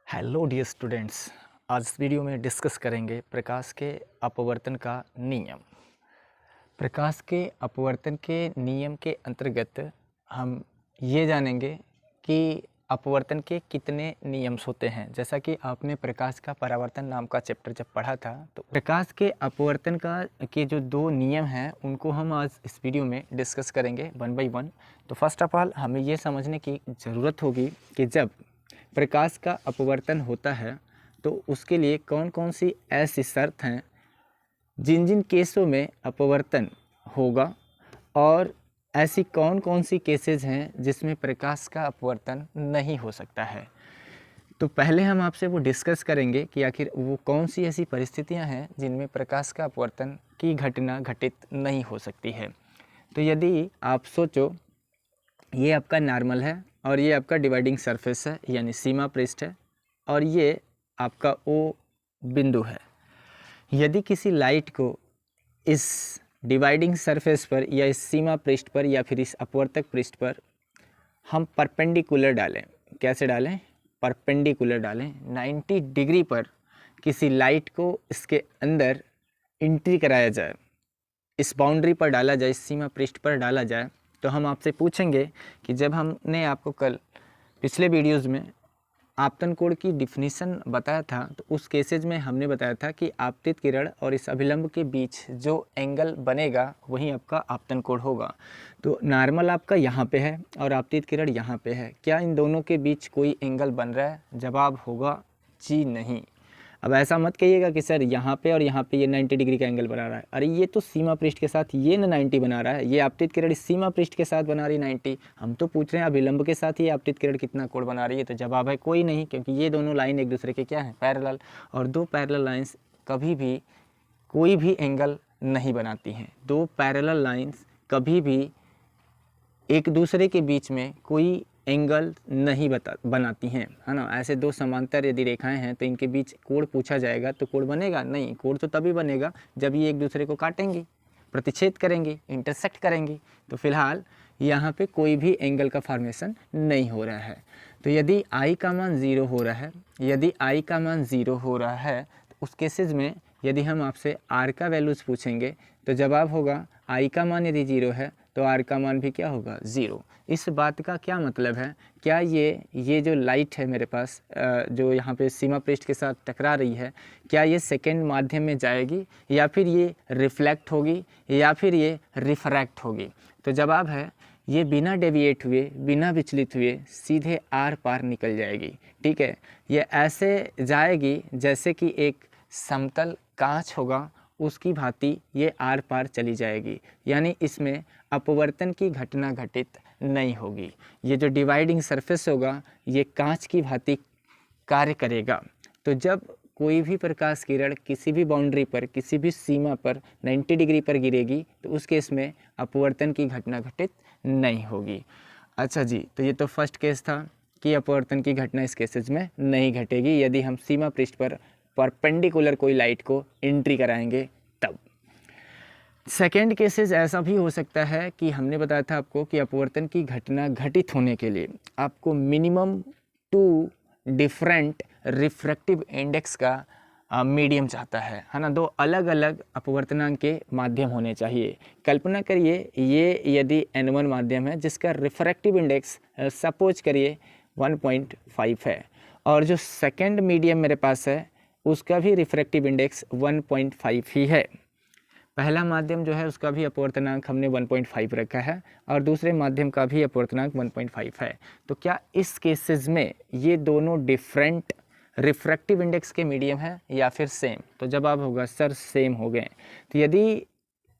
Hello dear students. आज इस video में डिस्कस करेंगे प्रकाश के अपवर्तन का नियम। प्रकाश के अपवर्तन के नियम के अंतर्गत हम ये जानेंगे कि अपवर्तन के कितने नियम्स होते हैं। जैसा कि आपने प्रकाश का परावर्तन नाम का चैप्टर जब पढ़ा था, तो प्रकाश के अपवर्तन के जो दो नियम हैं उनको हम आज इस वीडियो में डिस्कस करेंगे वन बाय वन। तो फर्स्ट ऑफ ऑल हमें ये समझने की ज़रूरत होगी कि जब प्रकाश का अपवर्तन होता है तो उसके लिए कौन कौन सी ऐसी शर्त हैं जिन जिन केसों में अपवर्तन होगा, और ऐसी कौन कौन सी केसेस हैं जिसमें प्रकाश का अपवर्तन नहीं हो सकता है। तो पहले हम आपसे वो डिस्कस करेंगे कि आखिर वो कौन सी ऐसी परिस्थितियां हैं जिनमें प्रकाश का अपवर्तन की घटना घटित नहीं हो सकती है। तो यदि आप सोचो, ये आपका नॉर्मल है और ये आपका डिवाइडिंग सरफेस है यानी सीमा पृष्ठ है, और ये आपका ओ बिंदु है। यदि किसी लाइट को इस डिवाइडिंग सरफेस पर या इस सीमा पृष्ठ पर या फिर इस अपवर्तक पृष्ठ पर हम परपेंडिकुलर डालें, कैसे डालें? परपेंडिकुलर डालें। 90 डिग्री पर किसी लाइट को इसके अंदर एंट्री कराया जाए, इस बाउंड्री पर डाला जाए, इस सीमा पृष्ठ पर डाला जाए, तो हम आपसे पूछेंगे कि जब हमने आपको कल पिछले वीडियोज़ में आपतन कोण की डिफिनीशन बताया था, तो उस केसेज में हमने बताया था कि आपतित किरण और इस अभिलंब के बीच जो एंगल बनेगा वही आपका आपतन कोण होगा। तो नॉर्मल आपका यहाँ पे है और आपतित किरण यहाँ पे है। क्या इन दोनों के बीच कोई एंगल बन रहा है? जवाब होगा जी नहीं। अब ऐसा मत कहिएगा कि सर यहाँ पे और यहाँ पे ये 90 डिग्री का एंगल बना रहा है। अरे ये तो सीमा पृष्ठ के साथ ये ना 90 बना रहा है, ये आपतित किरण इस सीमा पृष्ठ के साथ बना रही 90। हम तो पूछ रहे हैं अभिलंब के साथ ये आपतित किरण कितना कोण बना रही है। तो जवाब है कोई नहीं, क्योंकि ये दोनों लाइन एक दूसरे के क्या है? पैरेलल। और दो पैरेलल लाइन्स कभी भी कोई भी एंगल नहीं बनाती हैं। दो पैरेलल लाइन्स कभी भी एक दूसरे के बीच में कोई एंगल नहीं बनाती हैं, है ना। ऐसे दो समांतर यदि रेखाएं हैं तो इनके बीच कोण पूछा जाएगा तो कोण बनेगा नहीं। कोण तो तभी बनेगा जब ये एक दूसरे को काटेंगी, प्रतिच्छेद करेंगी, इंटरसेक्ट करेंगी। तो फिलहाल यहाँ पे कोई भी एंगल का फॉर्मेशन नहीं हो रहा है। तो यदि आई का मान 0 हो रहा है, यदि आई का मान 0 हो रहा है, तो उस केसेज में यदि हम आपसे आर का वैल्यूज़ पूछेंगे तो जवाब होगा आई का मान यदि 0 है तो आर का मान भी क्या होगा? 0। इस बात का क्या मतलब है? क्या ये जो लाइट है मेरे पास जो यहाँ पे सीमा पृष्ठ के साथ टकरा रही है, क्या ये सेकेंड माध्यम में जाएगी या फिर ये रिफ्लेक्ट होगी या फिर ये रिफ्रैक्ट होगी? तो जवाब है ये बिना डेविएट हुए, बिना विचलित हुए सीधे आर पार निकल जाएगी। ठीक है, ये ऐसे जाएगी जैसे कि एक समतल कांच होगा उसकी भांति ये आर पार चली जाएगी, यानी इसमें अपवर्तन की घटना घटित नहीं होगी। ये जो डिवाइडिंग सरफेस होगा ये कांच की भांति कार्य करेगा। तो जब कोई भी प्रकाश किरण किसी भी बाउंड्री पर, किसी भी सीमा पर 90 डिग्री पर गिरेगी तो उस केस में अपवर्तन की घटना घटित नहीं होगी। अच्छा जी, तो ये तो फर्स्ट केस था कि अपवर्तन की घटना इस केसेज में नहीं घटेगी यदि हम सीमा पृष्ठ पर परपेंडिकुलर कोई लाइट को एंट्री कराएंगे तब। सेकेंड केसेस ऐसा भी हो सकता है कि हमने बताया था आपको कि अपवर्तन की घटना घटित होने के लिए आपको मिनिमम 2 डिफरेंट रिफ्रैक्टिव इंडेक्स का मीडियम चाहता है ना। दो अलग अलग अपवर्तनांक के माध्यम होने चाहिए। कल्पना करिए ये यदि N1 माध्यम है जिसका रिफ्रैक्टिव इंडेक्स सपोज करिए 1.5 है, और जो सेकेंड मीडियम मेरे पास है उसका भी रिफ्रैक्टिव इंडेक्स 1.5 ही है। पहला माध्यम जो है उसका भी अपवर्तनांक हमने 1.5 रखा है और दूसरे माध्यम का भी अपवर्तनांक 1.5 है। तो क्या इस केसेस में ये दोनों डिफरेंट रिफ्रैक्टिव इंडेक्स के मीडियम है या फिर सेम? तो जवाब होगा सर सेम हो गए। तो यदि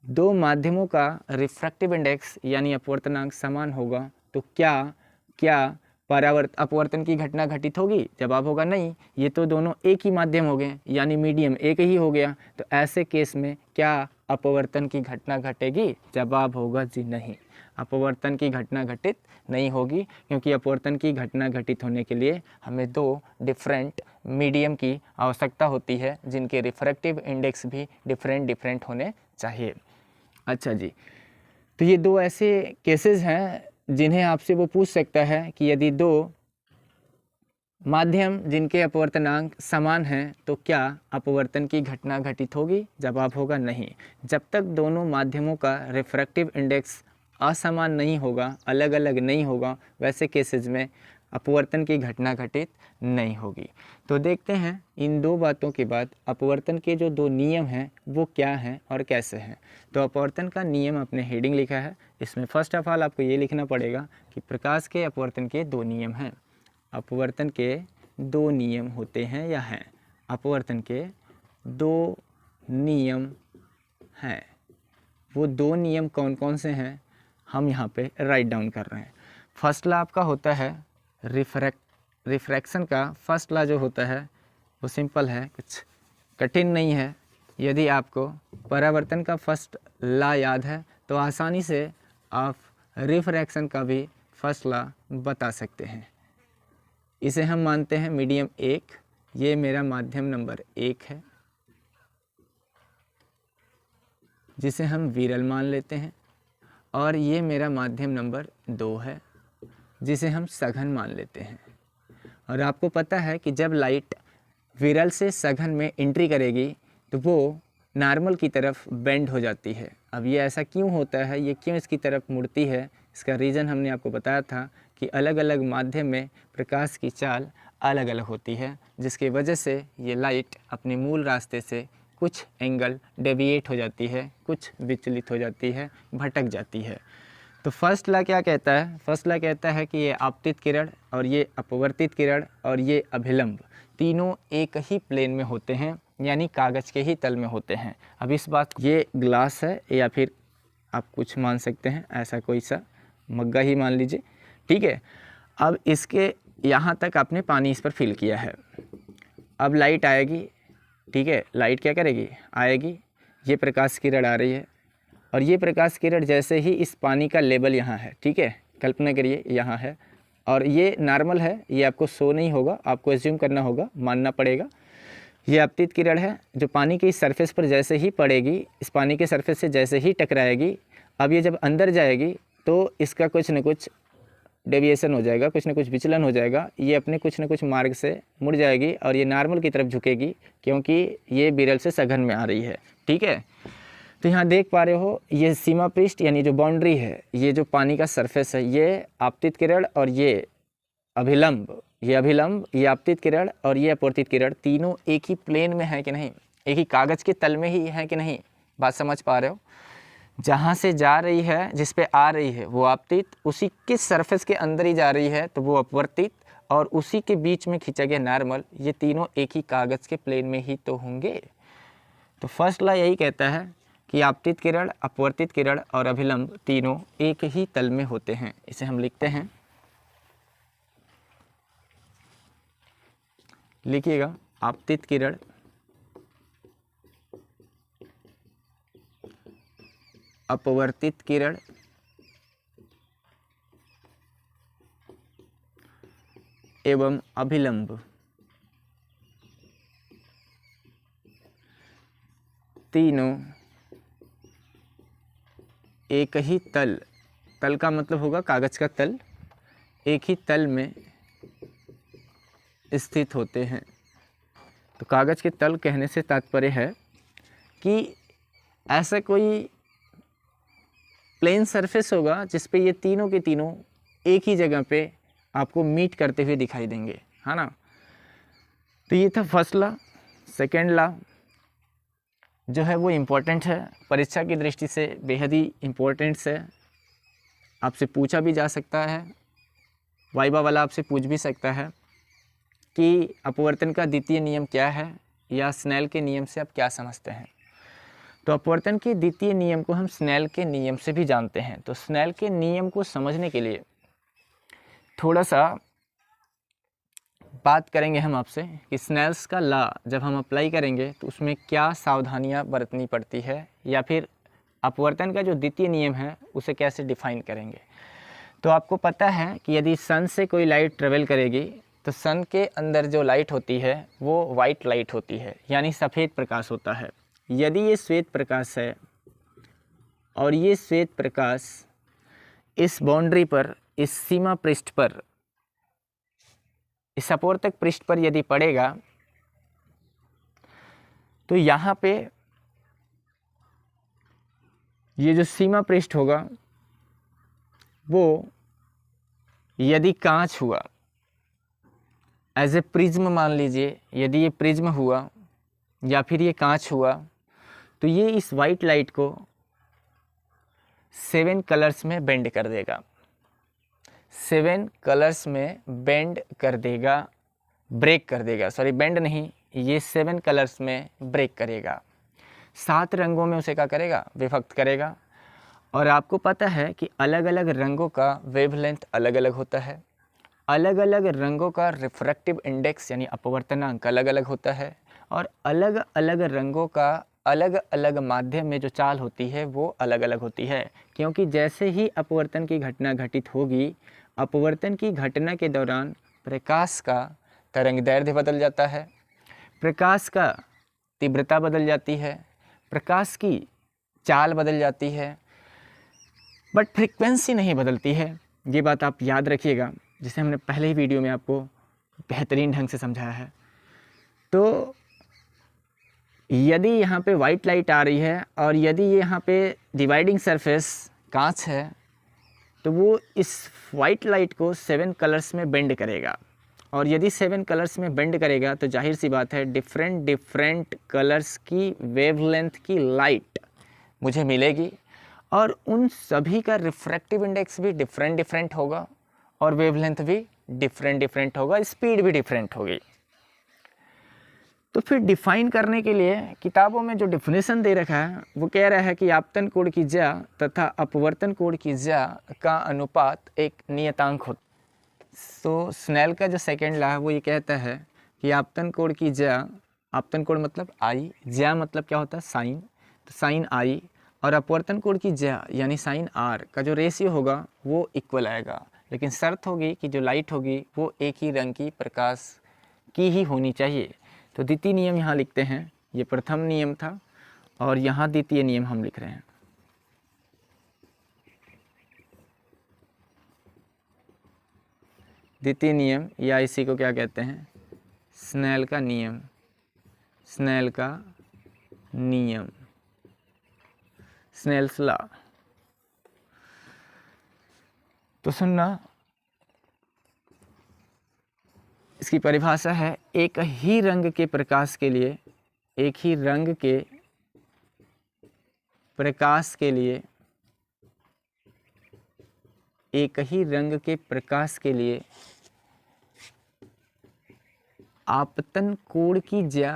दो माध्यमों का रिफ्रैक्टिव इंडेक्स यानी अपवर्तनांक समान होगा तो क्या अपवर्तन की घटना घटित होगी? जवाब होगा नहीं, ये तो दोनों एक ही माध्यम हो गए यानी मीडियम एक ही हो गया। तो ऐसे केस में क्या अपवर्तन की घटना घटेगी? जवाब होगा जी नहीं, अपवर्तन की घटना घटित नहीं होगी, क्योंकि अपवर्तन की घटना घटित होने के लिए हमें दो डिफरेंट मीडियम की आवश्यकता होती है जिनके रिफ्रैक्टिव इंडेक्स भी डिफरेंट होने चाहिए। अच्छा जी, तो ये दो ऐसे केसेस हैं जिन्हें आपसे वो पूछ सकता है कि यदि दो माध्यम जिनके अपवर्तनांक समान हैं तो क्या अपवर्तन की घटना घटित होगी? जवाब होगा नहीं। जब तक दोनों माध्यमों का रिफ्रैक्टिव इंडेक्स असमान नहीं होगा, अलग अलग नहीं होगा, वैसे केसेस में अपवर्तन की घटना घटित नहीं होगी। तो देखते हैं इन दो बातों के बाद अपवर्तन के जो दो नियम हैं वो क्या हैं और कैसे हैं। तो अपवर्तन का नियम अपने हेडिंग लिखा है, इसमें फर्स्ट ऑफ ऑल आपको ये लिखना पड़ेगा कि प्रकाश के अपवर्तन के दो नियम हैं। अपवर्तन के दो नियम होते हैं या हैं। अपवर्तन के दो नियम हैं। वो दो नियम कौन कौन से हैं हम यहाँ पे राइट डाउन कर रहे हैं। फर्स्ट लॉ आपका होता है रिफ्रैक्शन का फर्स्ट लॉ जो होता है वो सिंपल है, कुछ कठिन नहीं है। यदि आपको परावर्तन का फर्स्ट लॉ याद है तो आसानी से आप रिफ्रैक्शन का भी फर्स्ट लॉ बता सकते हैं। इसे हम मानते हैं मीडियम 1, ये मेरा माध्यम नंबर 1 है जिसे हम विरल मान लेते हैं, और ये मेरा माध्यम नंबर 2 है जिसे हम सघन मान लेते हैं। और आपको पता है कि जब लाइट विरल से सघन में एंट्री करेगी तो वो नॉर्मल की तरफ बेंड हो जाती है। अब ये ऐसा क्यों होता है, ये क्यों इसकी तरफ मुड़ती है, इसका रीज़न हमने आपको बताया था कि अलग अलग माध्यम में प्रकाश की चाल अलग अलग होती है, जिसकी वजह से ये लाइट अपने मूल रास्ते से कुछ एंगल डेविएट हो जाती है, कुछ विचलित हो जाती है, भटक जाती है। तो फर्स्ट लॉ क्या कहता है? फर्स्ट लॉ कहता है कि ये आपतित किरण और ये अपवर्तित किरण और ये अभिलंब तीनों एक ही प्लेन में होते हैं, यानी कागज़ के ही तल में होते हैं। अब इस बात, ये ग्लास है या फिर आप कुछ मान सकते हैं, ऐसा कोई सा मग्गा ही मान लीजिए, ठीक है। अब इसके यहाँ तक आपने पानी इस पर फिल किया है। अब लाइट आएगी, ठीक है, लाइट क्या करेगी, आएगी, ये प्रकाश किरण आ रही है और ये प्रकाश किरण जैसे ही इस पानी का लेवल यहाँ है, ठीक है, कल्पना करिए यहाँ है और ये नॉर्मल है, ये आपको शो नहीं होगा, आपको एज्यूम करना होगा, मानना पड़ेगा। ये आपतित किरण है जो पानी की सरफेस पर जैसे ही पड़ेगी, इस पानी के सरफेस से जैसे ही टकराएगी, अब ये जब अंदर जाएगी तो इसका कुछ न कुछ डेविएशन हो जाएगा, कुछ न कुछ विचलन हो जाएगा, ये अपने कुछ न कुछ मार्ग से मुड़ जाएगी और ये नॉर्मल की तरफ झुकेगी क्योंकि ये विरल से सघन में आ रही है, ठीक है। तो यहाँ देख पा रहे हो ये सीमा पृष्ठ यानी जो बाउंड्री है, ये जो पानी का सरफेस है, ये आपतित किरण और ये अभिलंब, ये आपतित किरण और ये अपवर्तित किरण तीनों एक ही प्लेन में है कि नहीं, एक ही कागज़ के तल में ही है कि नहीं, बात समझ पा रहे हो। जहाँ से जा रही है, जिस पे आ रही है वो आपतित, उसी के सरफेस के अंदर ही जा रही है तो वो अपवर्तित, और उसी के बीच में खींचा गया नॉर्मल, ये तीनों एक ही कागज़ के प्लेन में ही तो होंगे। तो फर्स्ट लॉ यही कहता है कि आपतित किरण, अपवर्तित किरण और अभिलंब तीनों एक ही तल में होते हैं। इसे हम लिखते हैं, लिखिएगा, आपतित किरण, अपवर्तित किरण एवं अभिलंब तीनों एक ही तल का मतलब होगा कागज़ का तल, एक ही तल में स्थित होते हैं। तो कागज़ के तल कहने से तात्पर्य है कि ऐसा कोई प्लेन सरफेस होगा जिस पे ये तीनों के तीनों एक ही जगह पे आपको मीट करते हुए दिखाई देंगे, है ना। तो ये था फर्स्ट लॉ। सेकेंड लॉ जो है वो इम्पोर्टेंट है, परीक्षा की दृष्टि से बेहद ही इम्पोर्टेंट है, आपसे पूछा भी जा सकता है, वाइवा वाला आपसे पूछ भी सकता है कि अपवर्तन का द्वितीय नियम क्या है, या स्नेल के नियम से आप क्या समझते हैं। तो अपवर्तन के द्वितीय नियम को हम स्नेल के नियम से भी जानते हैं। तो स्नेल के नियम को समझने के लिए थोड़ा सा बात करेंगे हम आपसे कि स्नेल्स का लॉ जब हम अप्लाई करेंगे तो उसमें क्या सावधानियां बरतनी पड़ती है, या फिर अपवर्तन का जो द्वितीय नियम है उसे कैसे डिफाइन करेंगे। तो आपको पता है कि यदि सन से कोई लाइट ट्रेवल करेगी तो सन के अंदर जो लाइट होती है वो वाइट लाइट होती है, यानी सफ़ेद प्रकाश होता है। यदि ये श्वेत प्रकाश है और ये श्वेत प्रकाश इस बाउंड्री पर, इस सीमा पृष्ठ पर इस अपवर्तक पृष्ठ पर यदि पड़ेगा तो यहाँ पे ये जो सीमा पृष्ठ होगा वो यदि कांच हुआ, एज ए प्रिज्म मान लीजिए, यदि ये प्रिज्म हुआ या फिर ये कांच हुआ, तो ये इस वाइट लाइट को 7 कलर्स में बेंड कर देगा, 7 कलर्स में बेंड कर देगा, ब्रेक कर देगा, सॉरी बेंड नहीं, ये 7 कलर्स में ब्रेक करेगा, 7 रंगों में उसे क्या करेगा, विभक्त करेगा। और आपको पता है कि अलग अलग रंगों का वेवलेंथ अलग अलग होता है, अलग अलग रंगों का रिफ्रैक्टिव इंडेक्स यानी अपवर्तनांक अलग अलग होता है, और अलग अलग रंगों का अलग अलग माध्यम में जो चाल होती है वो अलग अलग होती है, क्योंकि जैसे ही अपवर्तन की घटना घटित होगी, अपवर्तन की घटना के दौरान प्रकाश का तरंगदैर्घ्य बदल जाता है, प्रकाश का तीव्रता बदल जाती है, प्रकाश की चाल बदल जाती है, बट फ्रीक्वेंसी नहीं बदलती है। ये बात आप याद रखिएगा, जिसे हमने पहले ही वीडियो में आपको बेहतरीन ढंग से समझाया है। तो यदि यहाँ पे वाइट लाइट आ रही है और यदि ये यहाँ पे डिवाइडिंग सरफेस कांच है, तो वो इस वाइट लाइट को 7 कलर्स में बेंड करेगा, और यदि 7 कलर्स में बेंड करेगा तो जाहिर सी बात है डिफरेंट कलर्स की वेवलेंथ की लाइट मुझे मिलेगी, और उन सभी का रिफ्रैक्टिव इंडेक्स भी डिफरेंट होगा, और वेवलेंथ भी डिफरेंट होगा, स्पीड भी डिफरेंट होगी। तो फिर डिफाइन करने के लिए किताबों में जो डेफिनेशन दे रखा है वो कह रहा है कि आपतन कोण की ज्या तथा अपवर्तन कोण की ज्या का अनुपात एक नियतांक होता है। तो स्नेल का जो सेकेंड लॉ है वो ये कहता है कि आपतन कोण की ज्या, आपतन कोण मतलब आई, ज्या मतलब क्या होता है, साइन, तो साइन आई, और अपवर्तन कोण की ज्या यानी साइन आर का जो रेशियो होगा वो इक्वल आएगा, लेकिन शर्त होगी कि जो लाइट होगी वो एक ही रंग की प्रकाश की ही होनी चाहिए। तो द्वितीय नियम यहाँ लिखते हैं, ये प्रथम नियम था और यहाँ द्वितीय नियम हम लिख रहे हैं। द्वितीय नियम या इसी को क्या कहते हैं, स्नेल का नियम, स्नेल का नियम, स्नेल्स लॉ। तो सुनना, इसकी परिभाषा है एक ही रंग के प्रकाश के लिए, एक ही रंग के प्रकाश के लिए, एक ही रंग के प्रकाश के लिए आपतन कोण की ज्या,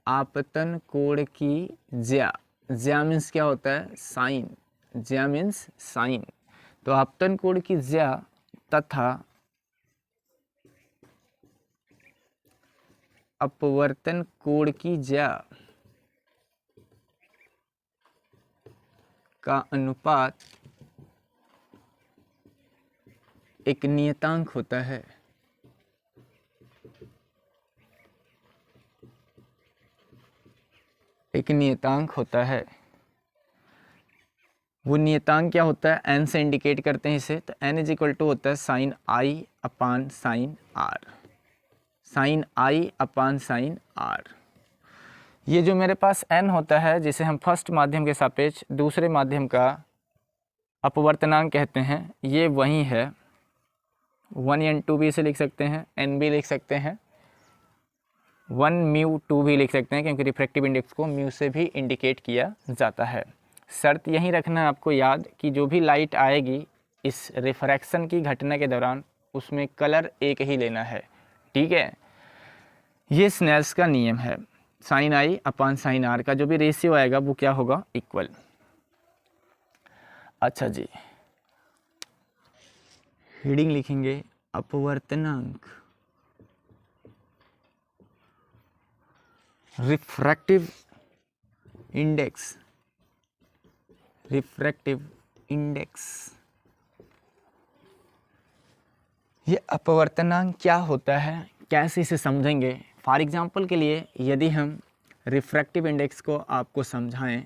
आपतन कोण की ज्या, ज्या मीन्स क्या होता है, साइन, ज्या मीन्स साइन, तो आपतन कोण की ज्या तथा अपवर्तन कोण की ज्या का अनुपात एक नियतांक होता है। एक नियतांक होता है। वो नियतांक क्या होता है, एन से इंडिकेट करते हैं इसे, तो एन इज इक्वल टू होता है sine i upon sine r, sine i upon sine r. ये जो मेरे पास n होता है, जिसे हम फर्स्ट माध्यम के सापेक्ष दूसरे माध्यम का अपवर्तनांक कहते हैं, ये वही है, 1n2 भी इसे लिख सकते हैं, n भी लिख सकते हैं, 1μ2 भी लिख सकते हैं, क्योंकि रिफ्रैक्टिव इंडेक्स को म्यू से भी इंडिकेट किया जाता है। शर्त यही रखना है आपको याद कि जो भी लाइट आएगी इस रिफ्रैक्शन की घटना के दौरान उसमें कलर एक ही लेना है, ठीक है। ये स्नेल्स का नियम है, sine i upon sine r का जो भी रेशियो आएगा वो क्या होगा, इक्वल। अच्छा जी, हेडिंग लिखेंगे अपवर्तनांक, रिफ्रैक्टिव इंडेक्स, रिफ्रैक्टिव इंडेक्स। ये अपवर्तनांक क्या होता है, कैसे इसे समझेंगे। फॉर एग्जांपल के लिए यदि हम रिफ्रैक्टिव इंडेक्स को आपको समझाएं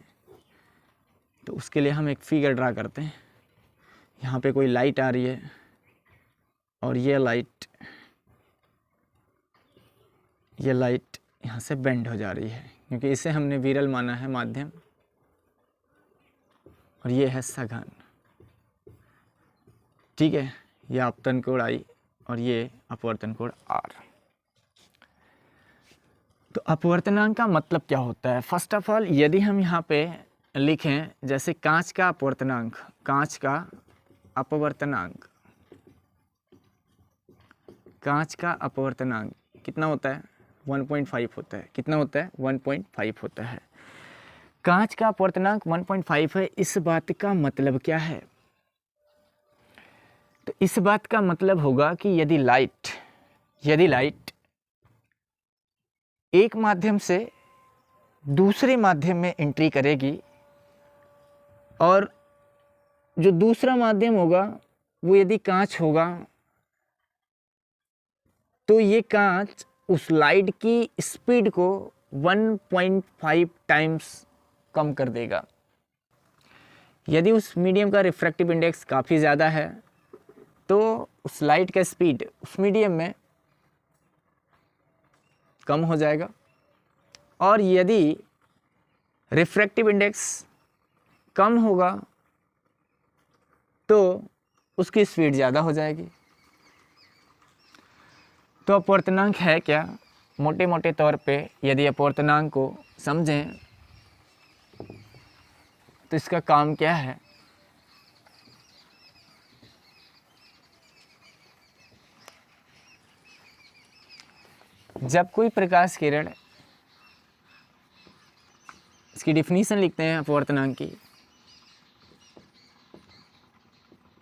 तो उसके लिए हम एक फिगर ड्रा करते हैं। यहाँ पे कोई लाइट आ रही है और ये लाइट ये लाइट यहाँ से बेंड हो जा रही है क्योंकि इसे हमने विरल माना है माध्यम, और ये है सघन। ठीक है, ये आपतन कोण I और ये अपवर्तन कोण R। तो अपवर्तनांक का मतलब क्या होता है? फर्स्ट ऑफ ऑल यदि हम यहाँ पे लिखें जैसे कांच का अपवर्तनांक, कांच का अपवर्तनांक, कांच का अपवर्तनांक कितना होता है? 1.5 होता है। कितना होता है? 1.5 होता है। कांच का अपवर्तनांक 1.5 है। इस बात का मतलब क्या है? तो इस बात का मतलब होगा कि यदि लाइट एक माध्यम से दूसरे माध्यम में एंट्री करेगी और जो दूसरा माध्यम होगा वो यदि कांच होगा, तो ये कांच उस लाइट की स्पीड को 1.5 टाइम्स कम कर देगा। यदि उस मीडियम का रिफ्रैक्टिव इंडेक्स काफ़ी ज़्यादा है तो उस लाइट का स्पीड उस मीडियम में कम हो जाएगा, और यदि रिफ्रैक्टिव इंडेक्स कम होगा तो उसकी स्पीड ज़्यादा हो जाएगी। तो अपवर्तनांक है क्या? मोटे मोटे तौर पे यदि अपवर्तनांक को समझें तो इसका काम क्या है? जब कोई प्रकाश किरण, इसकी डिफिनीशन लिखते हैं अपवर्तनांक की,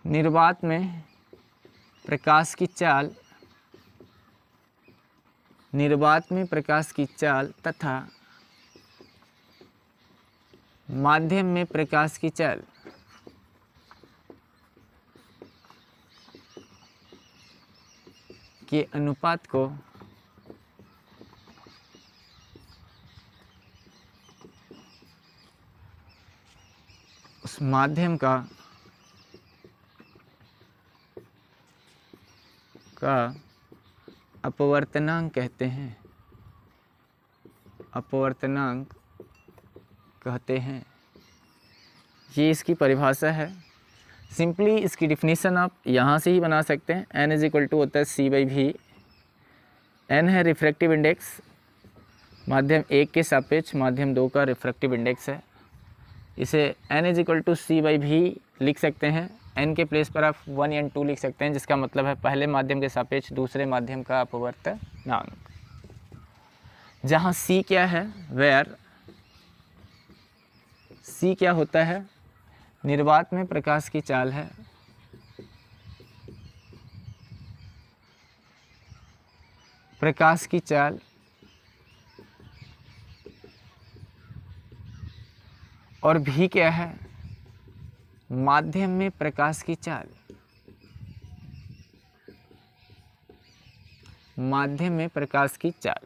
निर्वात में प्रकाश की चाल, निर्वात में प्रकाश की चाल तथा माध्यम में प्रकाश की चाल के अनुपात को उस माध्यम का अपवर्तनांक कहते हैं। अपवर्तनांक कहते हैं। ये इसकी परिभाषा है। सिंपली इसकी डिफिनीशन आप यहाँ से ही बना सकते हैं। n इज इक्वल टू होता है C/V। n है रिफ्रैक्टिव इंडेक्स, माध्यम 1 के सापेक्ष माध्यम 2 का रिफ्रैक्टिव इंडेक्स है। इसे n is equal to C/V लिख सकते हैं। n के प्लेस पर आप 1 या 2 लिख सकते हैं, जिसका मतलब है पहले माध्यम के सापेक्ष दूसरे माध्यम का अपवर्तनांक। जहाँ C क्या है? वेयर C क्या होता है? निर्वात में प्रकाश की चाल है। प्रकाश की चाल और V क्या है? माध्यम में प्रकाश की चाल। माध्यम में प्रकाश की चाल।